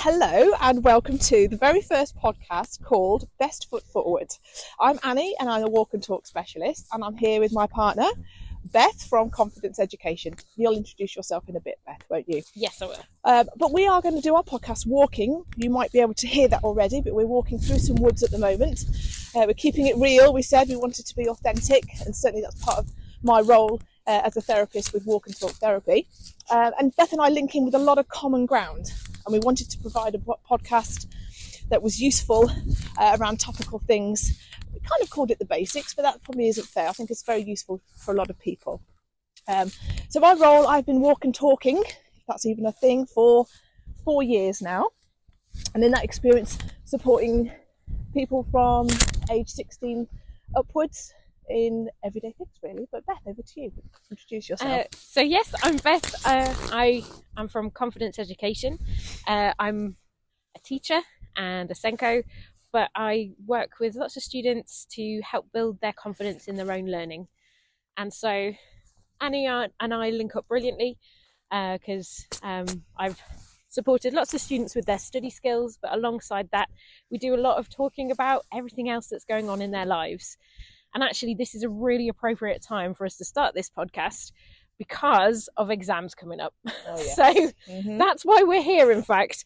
Hello and welcome to the very first podcast called Best Foot Forward. I'm Annie and I'm a walk and talk specialist, and I'm here with my partner Beth from Confidence Education. You'll introduce yourself in a bit, Beth, won't you? Yes, I will. But we are going to do our podcast walking. You might be able to hear that already, but we're walking through some woods at the moment. We're keeping it real. We said we wanted to be authentic, and certainly that's part of my role as a therapist with walk and talk therapy. And Beth and I link in with a lot of common ground, and we wanted to provide a podcast that was useful around topical things. We kind of called it the basics, but that probably isn't fair. I think it's very useful for a lot of people. So my role, I've been walk and talking, if that's even a thing, for 4 years now. And in that experience, supporting people from age 16 upwards in everyday things, really. But Beth, over to you. Introduce yourself. So yes, I'm Beth. I'm from Confidence Education. I'm a teacher and a Senko, but I work with lots of students to help build their confidence in their own learning. And so Annie and I link up brilliantly because I've supported lots of students with their study skills, but alongside that, we do a lot of talking about everything else that's going on in their lives. And actually, this is a really appropriate time for us to start this podcast because of exams coming up. Oh, yes. So that's why we're here, in fact,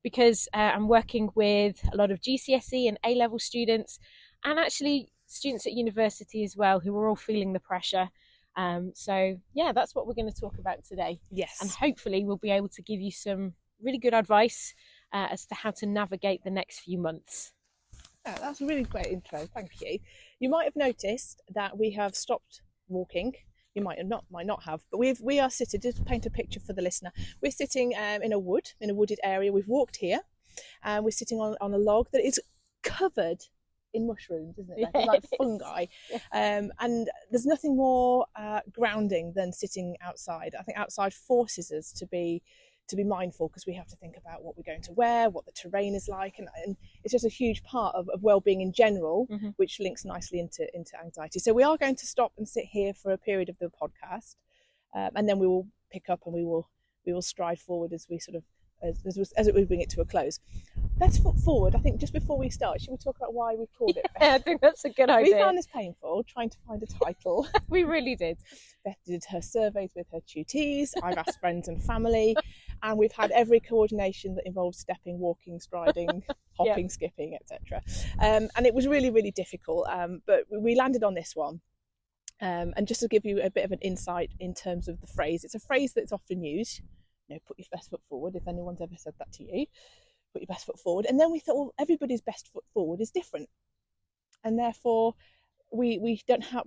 because I'm working with a lot of GCSE and A-level students, and actually students at university as well, who are all feeling the pressure. So yeah, that's what we're going to talk about today. Yes. And hopefully we'll be able to give you some really good advice as to how to navigate the next few months. Oh, that's a really great intro, thank you. You might have noticed that we have stopped walking. You might not have, but we are sitting, just to paint a picture for the listener, we're sitting in a wooded area. We've walked here, and we're sitting on a log that is covered in mushrooms, isn't it? Yes. Like fungi. And there's nothing more grounding than sitting outside. I think outside forces us to be mindful, because we have to think about what we're going to wear, what the terrain is like, and it's just a huge part of well-being in general, which links nicely into anxiety. So we are going to stop and sit here for a period of the podcast, and then we will pick up and we will stride forward as we sort of as we bring it to a close. Best Foot Forward, I think just before we start, should we talk about why we've called it Beth? Yeah, I think that's a good idea. We found this painful, trying to find a title. We really did. Beth did her surveys with her tutees, I've asked friends and family, and we've had every coordination that involves stepping, walking, striding, hopping, skipping, etc. And it was really, really difficult, but we landed on this one. And just to give you a bit of an insight in terms of the phrase, it's a phrase that's often used. Put your best foot forward. If anyone's ever said that to you, put your best foot forward. And then we thought, well, everybody's best foot forward is different, and therefore we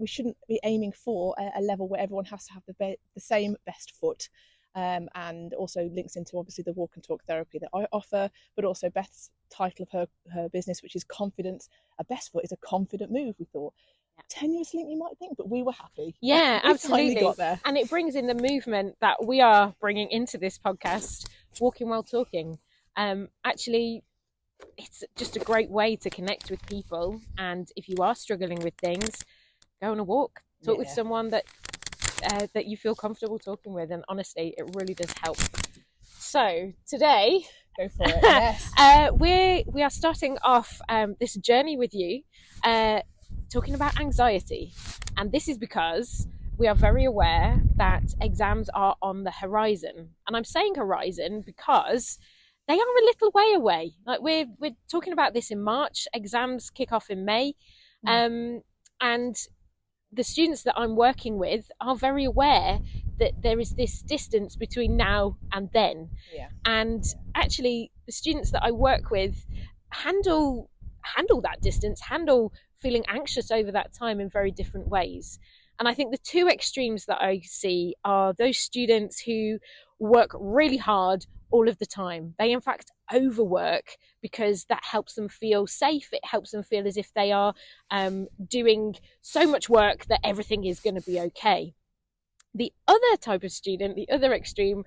shouldn't be aiming for a level where everyone has to have the same best foot. And also links into obviously the walk and talk therapy that I offer, but also Beth's title of her business, which is Confidence. A best foot is a confident move, we thought. Tenuous link, you might think, but we were happy. Yeah, we absolutely. Finally got there. And it brings in the movement that we are bringing into this podcast, walking while talking. Actually, it's just a great way to connect with people. And if you are struggling with things, go on a walk, talk with someone that you feel comfortable talking with. And honestly, it really does help. So today, go for it. Yes. we are starting off this journey with you, talking about anxiety. And this is because we are very aware that exams are on the horizon. And I'm saying horizon because they are a little way away. Like we're talking about this in March. Exams kick off in May. And the students that I'm working with are very aware that there is this distance between now and then. And actually the students that I work with handle that distance, handle feeling anxious over that time in very different ways. And I think the two extremes that I see are those students who work really hard all of the time. They in fact overwork because that helps them feel safe. It helps them feel as if they are doing so much work that everything is going to be okay. The other type of student, the other extreme,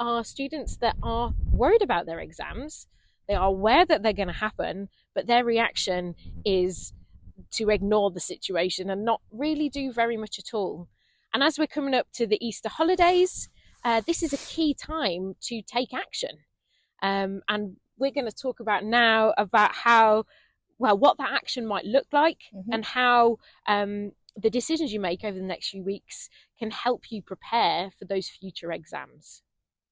are students that are worried about their exams. They are aware that they're going to happen, but their reaction is to ignore the situation and not really do very much at all. And as we're coming up to the Easter holidays, this is a key time to take action. And we're going to talk about now about how, well, what that action might look like, and how the decisions you make over the next few weeks can help you prepare for those future exams.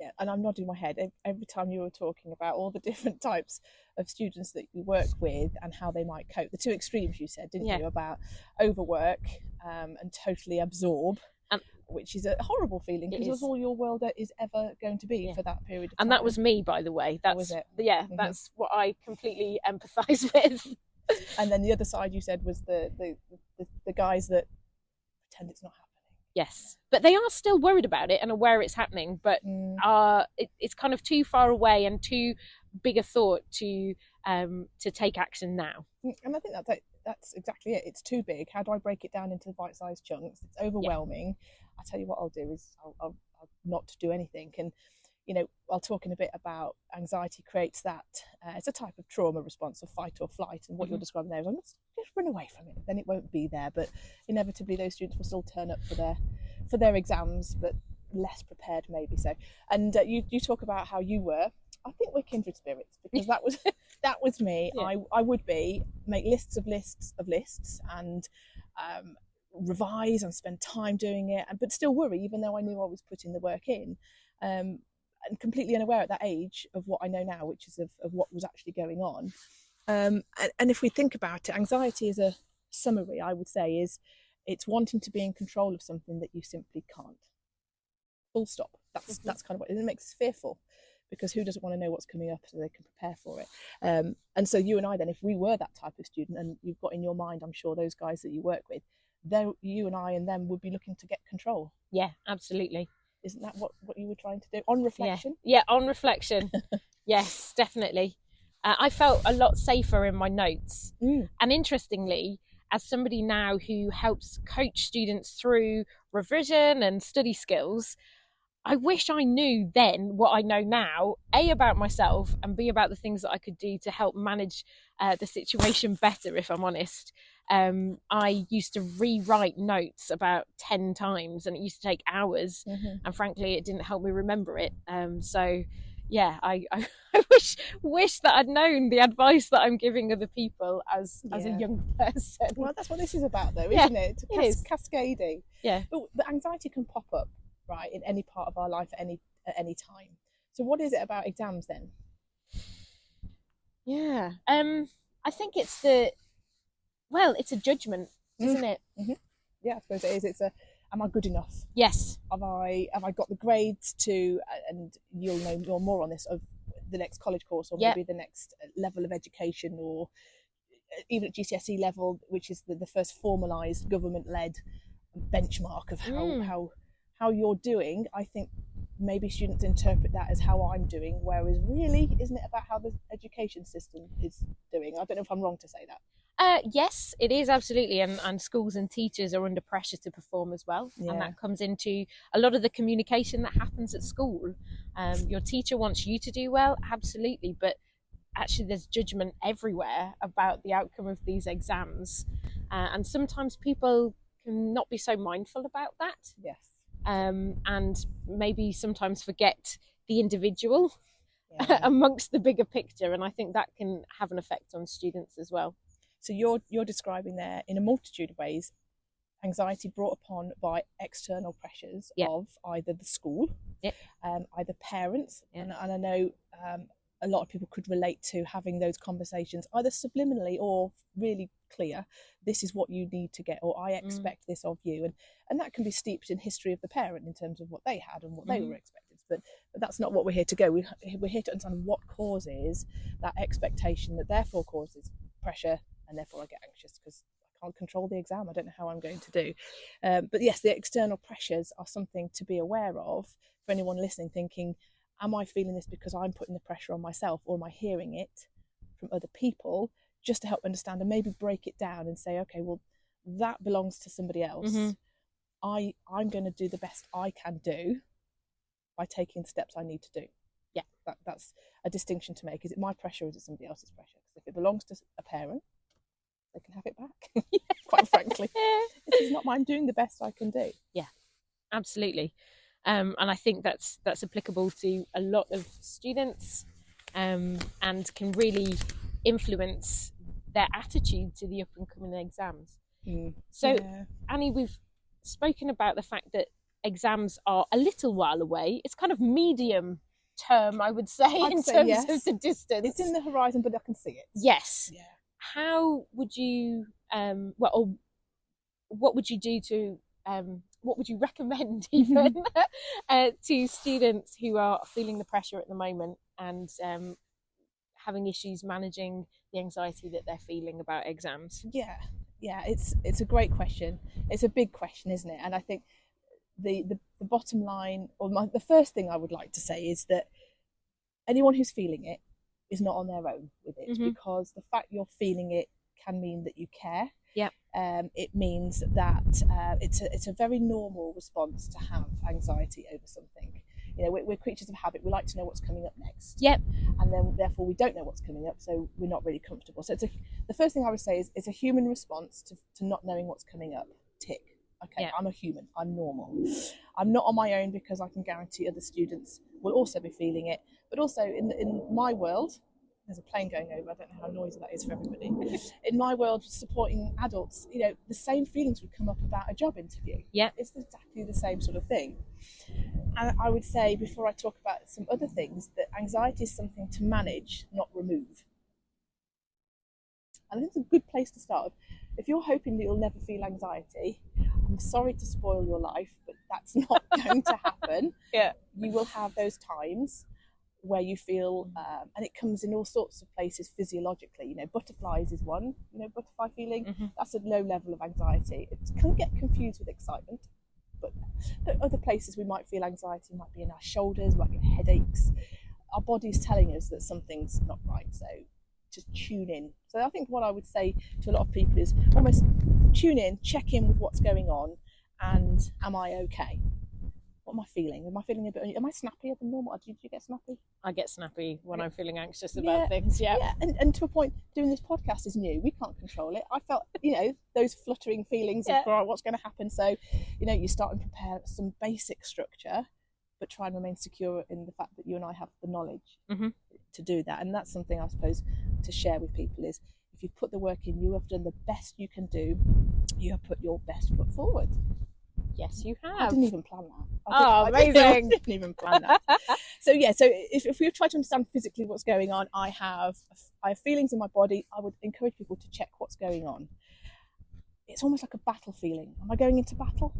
Yeah, and I'm nodding my head every time you were talking about all the different types of students that you work with and how they might cope. The two extremes you said, didn't you, about overwork and totally absorb, which is a horrible feeling because that's all your world is ever going to be for that period of time. And that was me, by the way. That was it. Yeah, that's what I completely empathise with. And then the other side you said was the guys that pretend it's not happening. Yes, but they are still worried about it and aware it's happening, but it's kind of too far away and too big a thought to take action now. And I think that's exactly it. It's too big. How do I break it down into bite-sized chunks? It's overwhelming. I'll tell you what I'll do is I'll not do anything. And I'll talk in a bit about anxiety creates that. It's a type of trauma response of fight or flight, and what you're describing there is just run away from it. Then it won't be there, but inevitably those students will still turn up for their exams, but less prepared maybe. So, and you talk about how you were. I think we're kindred spirits, because that was me. Yeah. I would make lists of lists of lists and revise and spend time doing it, but still worry, even though I knew I was putting the work in. And completely unaware at that age of what I know now, which is of what was actually going on. And if we think about it, anxiety as a summary, I would say, is it's wanting to be in control of something that you simply can't. Full stop. That's kind of what it makes us fearful, because who doesn't want to know what's coming up so they can prepare for it? And so you and I then, if we were that type of student, and you've got in your mind, I'm sure, those guys that you work with, you and I and them would be looking to get control. Yeah, absolutely. Isn't that what you were trying to do? On reflection? Yeah, on reflection. Yes, definitely. I felt a lot safer in my notes. And interestingly, as somebody now who helps coach students through revision and study skills, I wish I knew then what I know now, A, about myself, and B, about the things that I could do to help manage the situation better, if I'm honest. I used to rewrite notes about 10 times, and it used to take hours, and frankly it didn't help me remember it. So yeah, I wish that I'd known the advice that I'm giving other people as a young person. Well, that's what this is about though, isn't it? It is. Cascading. Yeah. But anxiety can pop up, right, in any part of our life at any time. So what is it about exams then? Yeah. I think it's it's a judgment, isn't it? Yeah, I suppose it is. It's am I good enough? Yes. Have I got the grades to, and you'll know more on this, of the next college course, or maybe the next level of education, or even at GCSE level, which is the first formalised government-led benchmark of how you're doing. I think maybe students interpret that as how I'm doing, whereas really, isn't it about how the education system is doing? I don't know if I'm wrong to say that. Yes, it is, absolutely, and schools and teachers are under pressure to perform as well, and that comes into a lot of the communication that happens at school. Your teacher wants you to do well, absolutely, but actually there's judgment everywhere about the outcome of these exams, and sometimes people can not be so mindful about that. Yes. And maybe sometimes forget the individual amongst the bigger picture, and I think that can have an effect on students as well. So you're describing there, in a multitude of ways, anxiety brought upon by external pressures of either the school, either parents, and I know a lot of people could relate to having those conversations either subliminally or really clear. This is what you need to get, or I expect this of you, and that can be steeped in history of the parent in terms of what they had and what they were expected. But that's not what we're here to go. We're here to understand what causes that expectation that therefore causes pressure, and therefore I get anxious because I can't control the exam. I don't know how I'm going to do. But yes, the external pressures are something to be aware of for anyone listening, thinking, am I feeling this because I'm putting the pressure on myself, or am I hearing it from other people? Just to help understand and maybe break it down and say, okay, well, that belongs to somebody else. I'm going to do the best I can do by taking the steps I need to do. Yeah, that's a distinction to make. Is it my pressure, or is it somebody else's pressure? Because if it belongs to a parent, they can have it back. Quite frankly, this is not mine. I'm doing the best I can do. Yeah, absolutely. And I think that's applicable to a lot of students. and can really influence their attitude to the up and coming exams. So Yeah. Annie, we've spoken about the fact that exams are a little while away. It's kind of medium term, I would say, in terms yes. of the distance. It's in the horizon, but I can see it. Yes. Yeah. How would you what would you do to what would you recommend even to students who are feeling the pressure at the moment and having issues managing the anxiety that they're feeling about exams? Yeah, it's a great question. It's a big question, isn't it? And I think the bottom line, or the first thing I would like to say is that anyone who's feeling it is not on their own with it, because the fact you're feeling it can mean that you care. Yeah. It means that it's a very normal response to have anxiety over something. You know, we're creatures of habit. We like to know what's coming up next. Yep. And then therefore we don't know what's coming up, so we're not really comfortable. So the first thing I would say is it's a human response to not knowing what's coming up. Tick. Okay, yeah. I'm a human. I'm normal. I'm not on my own, because I can guarantee other students will also be feeling it. But also in my world, there's a plane going over. I don't know how noisy that is for everybody. In my world, supporting adults, you know, the same feelings would come up about a job interview. Yeah, it's exactly the same sort of thing. And I would say, before I talk about some other things, that anxiety is something to manage, not remove. And I think it's a good place to start. If you're hoping that you'll never feel anxiety, I'm sorry to spoil your life, but that's not going to happen. Yeah, you will have those times where you feel, and it comes in all sorts of places physiologically. You know, butterflies is one. You know, butterfly feeling. That's a low level of anxiety. It can get confused with excitement. But other places we might feel anxiety might be in our shoulders, we might get headaches. Our body's telling us that something's not right, so just tune in. So I think what I would say to a lot of people is almost tune in, check in with what's going on, and am I okay? What am I feeling? Am I feeling a bit? Am I snappier than normal? Did you get snappy? I get snappy when I'm feeling anxious about things. Yeah. And to a point, doing this podcast is new. We can't control it. I felt, you know, those fluttering feelings of what's going to happen. So, you know, you start and prepare some basic structure, but try and remain secure in the fact that you and I have the knowledge to do that. And that's something I suppose to share with people is, if you put the work in, you have done the best you can do. You have put your best foot forward. Yes, you have. I didn't even plan that. Amazing. I didn't even plan that. So if we try to understand physically what's going on, I have feelings in my body. I would encourage people to check what's going on. It's almost like a battle feeling. Am I going into battle?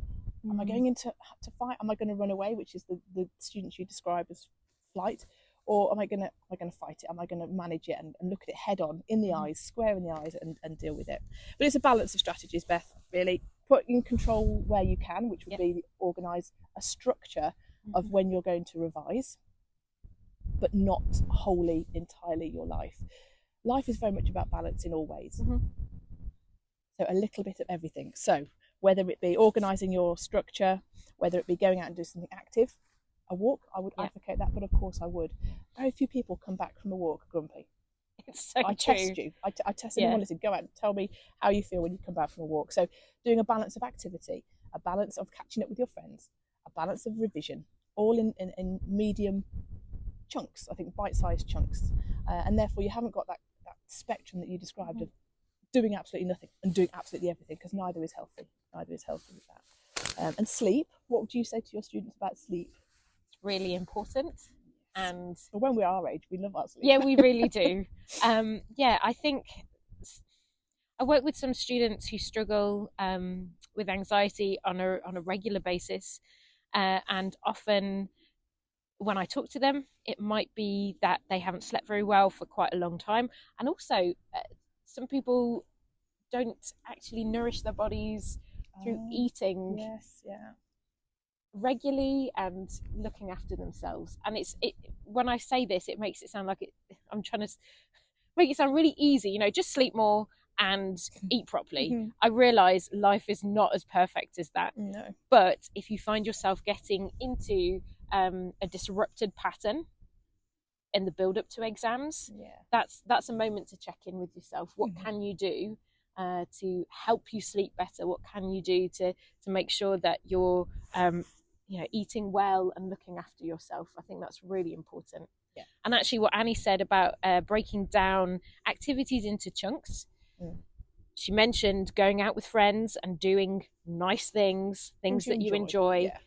Am I going into to fight? Am I going to run away, which is the students you describe as flight? Or am I going to fight it? Am I going to manage it and look at it head on, in the eyes, square in the eyes, and deal with it? But it's a balance of strategies, Beth, really. Put in control where you can, which would be organise a structure of when you're going to revise, but not wholly, entirely your life. Life is very much about balance in all ways. So a little bit of everything. So whether it be organising your structure, whether it be going out and doing something active, a walk, I would advocate that, but of course I would. Very few people come back from a walk grumpy. It's so I true. test you. I test anyone. Listen, go out and tell me how you feel when you come back from a walk. So doing a balance of activity, a balance of catching up with your friends, a balance of revision, all in medium chunks, I think bite-sized chunks. And therefore you haven't got that spectrum that you described of doing absolutely nothing and doing absolutely everything, because neither is healthy. Neither is healthy with that. And sleep, what would you say to your students about sleep? It's really important. And when we're our age, we love our sleep. Yeah, we really do. I think I work with some students who struggle with anxiety on a regular basis, and often when I talk to them, it might be that they haven't slept very well for quite a long time, and also some people don't actually nourish their bodies through eating. Yes, yeah. Regularly and looking after themselves. And when I say this, it makes it sound like I'm trying to make it sound really easy, you know, just sleep more and eat properly. I realise life is not as perfect as that. No. But if you find yourself getting into a disrupted pattern in the build up to exams, that's a moment to check in with yourself. What can you do to help you sleep better? What can you do to make sure that you're eating well and looking after yourself? I think that's really important. Yeah. And actually what Annie said about breaking down activities into chunks, she mentioned going out with friends and doing nice things that you enjoy. Yeah.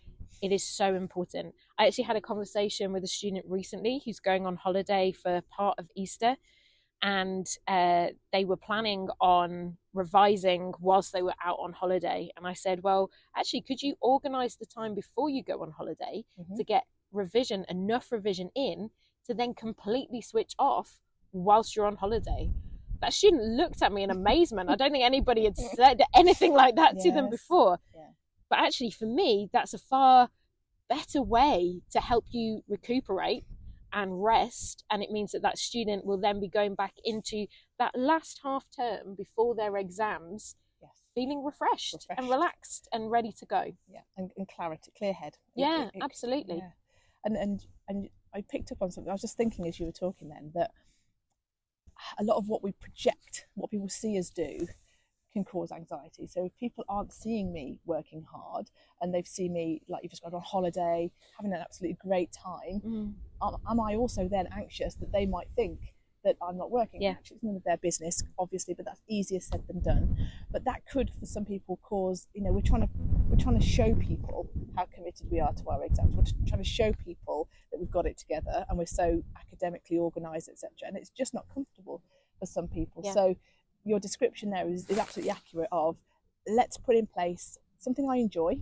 It is so important. I actually had a conversation with a student recently who's going on holiday for part of Easter, and they were planning on revising whilst they were out on holiday. And I said, well, actually, could you organise the time before you go on holiday to get enough revision in to then completely switch off whilst you're on holiday? That student looked at me in amazement. I don't think anybody had said anything like that to them before. Yeah. But actually, for me, that's a far better way to help you recuperate and rest. And it means that that student will then be going back into that last half term before their exams, feeling refreshed and relaxed and ready to go. Yeah, and clarity, clear head. Yeah, absolutely. Yeah. And I picked up on something. I was just thinking as you were talking then that a lot of what we project, what people see us do, can cause anxiety. So if people aren't seeing me working hard and they've seen me, like you've just gone on holiday, having an absolutely great time, am I also then anxious that they might think that I'm not working? Yeah. Actually, it's none of their business, obviously, but that's easier said than done. But that could, for some people, cause, we're trying to show people how committed we are to our exams. We're trying to show people that we've got it together and we're so academically organised, etc. And it's just not comfortable for some people. Yeah. So your description there is absolutely accurate of, let's put in place something I enjoy,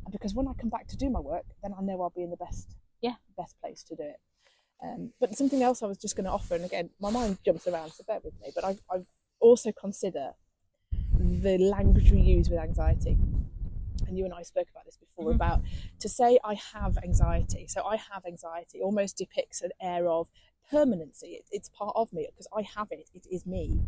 and because when I come back to do my work, then I know I'll be in the best place to do it. But something else I was just going to offer, and again, my mind jumps around, so bear with me, but I also consider the language we use with anxiety. And you and I spoke about this before, about to say I have anxiety. So I have anxiety almost depicts an air of permanency. It's part of me because I have it. It is me.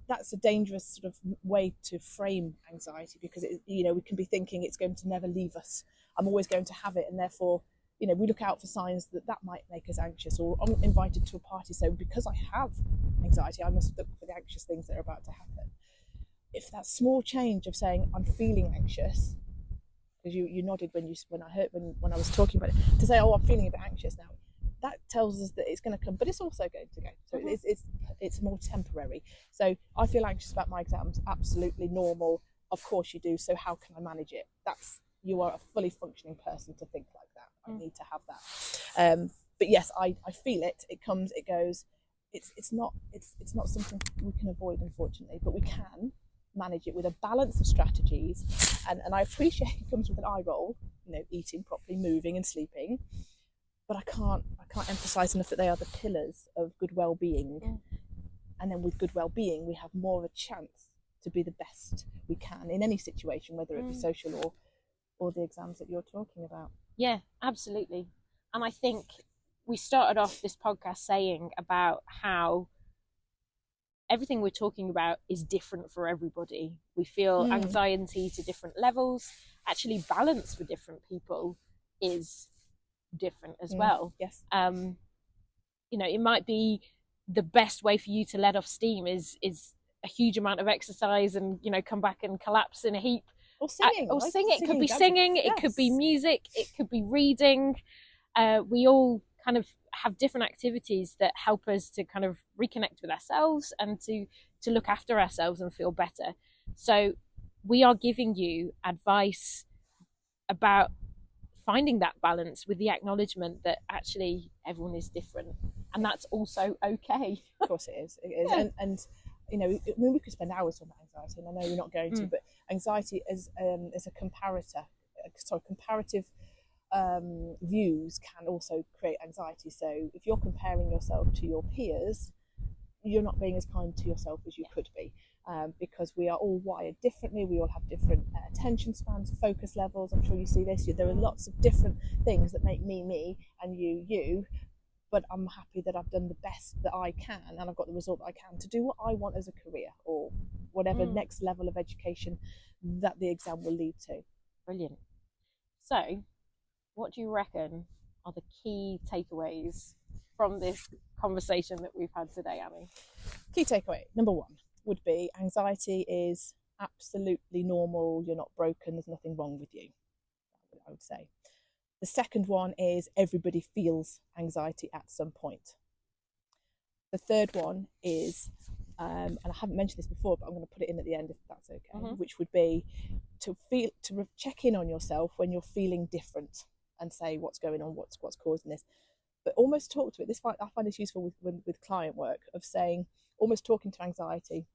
That's a dangerous sort of way to frame anxiety, because we can be thinking it's going to never leave us. I'm always going to have it, and therefore, we look out for signs that might make us anxious. Or I'm invited to a party, so because I have anxiety, I must look for the anxious things that are about to happen. If that small change of saying I'm feeling anxious, because you nodded when I was talking about it, to say, oh, I'm feeling a bit anxious now, that tells us that it's going to come, but it's also going to go. So it's more temporary. So I feel anxious about my exams, absolutely normal. Of course you do. So how can I manage it? You are a fully functioning person to think like that. I need to have that. But yes, I feel it. It comes, it goes. It's not something we can avoid, unfortunately, but we can manage it with a balance of strategies. And I appreciate it comes with an eye roll, eating properly, moving and sleeping. But I can't emphasize enough that they are the pillars of good well-being. And then with good well-being, we have more of a chance to be the best we can in any situation, whether it be social or the exams that you're talking about. Yeah, absolutely. And I think we started off this podcast saying about how everything we're talking about is different for everybody. We feel anxiety to different levels. Actually, balance for different people is different as well. Yes. It might be the best way for you to let off steam is a huge amount of exercise and come back and collapse in a heap. Or singing. It could be singing, it could be music, it could be reading. We all kind of have different activities that help us to kind of reconnect with ourselves and to look after ourselves and feel better. So we are giving you advice about finding that balance with the acknowledgement that actually everyone is different, and that's also okay. Of course it is. It is. Yeah. And we could spend hours talking about anxiety, and I know we're not going to, but anxiety is a comparative views can also create anxiety. So if you're comparing yourself to your peers, you're not being as kind to yourself as you could be, because we are all wired differently. We all have different attention spans, focus levels. I'm sure you see this. There are lots of different things that make me and you. But I'm happy that I've done the best that I can, and I've got the result that I can to do what I want as a career, or whatever next level of education that the exam will lead to. Brilliant. So, what do you reckon are the key takeaways from this conversation that we've had today, Annie? Key takeaway number 1 would be anxiety is absolutely normal. You're not broken. There's nothing wrong with you, I would say. The second one is everybody feels anxiety at some point. The third one is, and I haven't mentioned this before, but I'm going to put it in at the end if that's okay, which would be to check in on yourself when you're feeling different and say what's going on, what's causing this. But almost talk to it. I find this useful with client work, of saying, almost talking to anxiety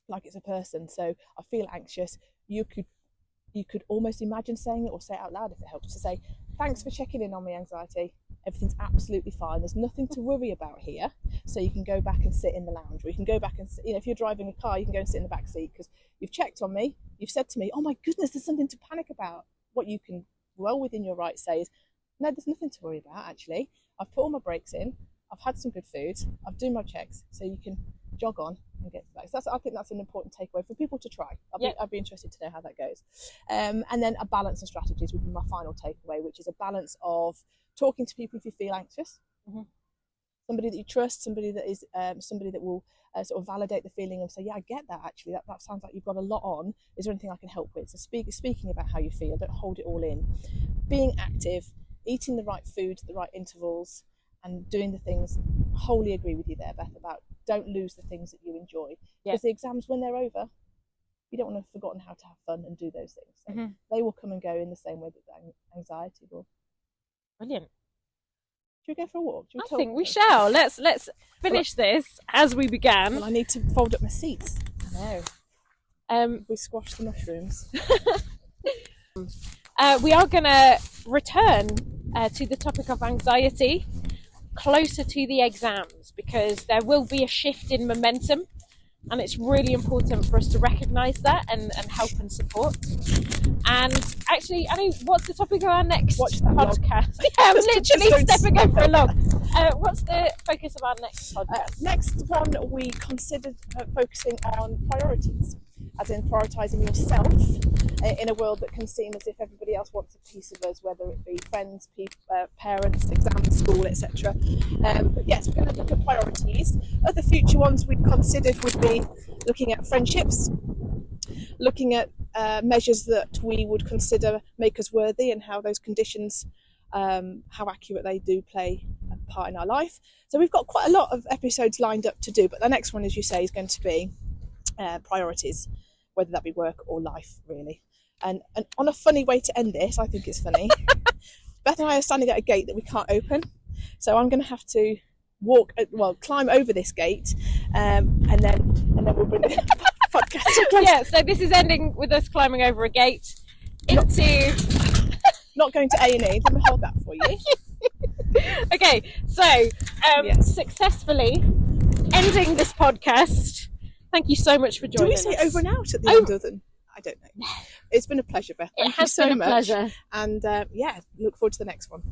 like it's a person. So I feel anxious. You could almost imagine saying it, or say it out loud if it helps, to say, thanks for checking in on me, anxiety. Everything's absolutely fine. There's nothing to worry about here. So you can go back and sit in the lounge, or you can go back and, if you're driving a car, you can go and sit in the back seat, because you've checked on me. You've said to me, oh my goodness, there's something to panic about. What you can well within your right say is, no, there's nothing to worry about, actually. I've put all my brakes in. I've had some good food. I've done my checks. So you can jog on and get to that. So I think that's an important takeaway for people to try. I'd be interested to know how that goes. And then a balance of strategies would be my final takeaway, which is a balance of talking to people if you feel anxious. Somebody that you trust, somebody that is somebody that will sort of validate the feeling and say, yeah, I get that, actually. That sounds like you've got a lot on. Is there anything I can help with? So speaking about how you feel. Don't hold it all in. Being active, eating the right food at the right intervals, and doing the things. Wholly agree with you there, Beth, about don't lose the things that you enjoy. Because the exams, when they're over, you don't want to have forgotten how to have fun and do those things. So they will come and go in the same way that the anxiety will. Brilliant. Should we go for a walk? I think we shall. Let's finish this as we began. Well, I need to fold up my seats. I know. We squashed the mushrooms. We are going to return to the topic of anxiety closer to the exams, because there will be a shift in momentum, and it's really important for us to recognise that and help and support. And actually, I mean, what's the topic of our next podcast? Yeah, I'm literally stepping over a log. What's the focus of our next podcast? Next one, we considered focusing on priorities, as in prioritising yourself in a world that can seem as if everybody else wants a piece of us, whether it be friends, parents, exams, school, etc. But yes, we're going to look at priorities. Other future ones we'd considered would be looking at friendships, looking at measures that we would consider make us worthy, and how those conditions, how accurate they do play a part in our life. So we've got quite a lot of episodes lined up to do, but the next one, as you say, is going to be priorities, whether that be work or life, really. And on a funny way to end this, I think it's funny, Beth and I are standing at a gate that we can't open, so I'm going to have to climb over this gate, and then we'll bring the podcast to close. Yeah, so this is ending with us climbing over a gate into... Not going to A&E. Let me hold that for you. Okay, so successfully ending this podcast. Thank you so much for joining us. Do we say over and out at the end of them? I don't know. It's been a pleasure, Beth. Thank you so much. It has been a pleasure. And look forward to the next one.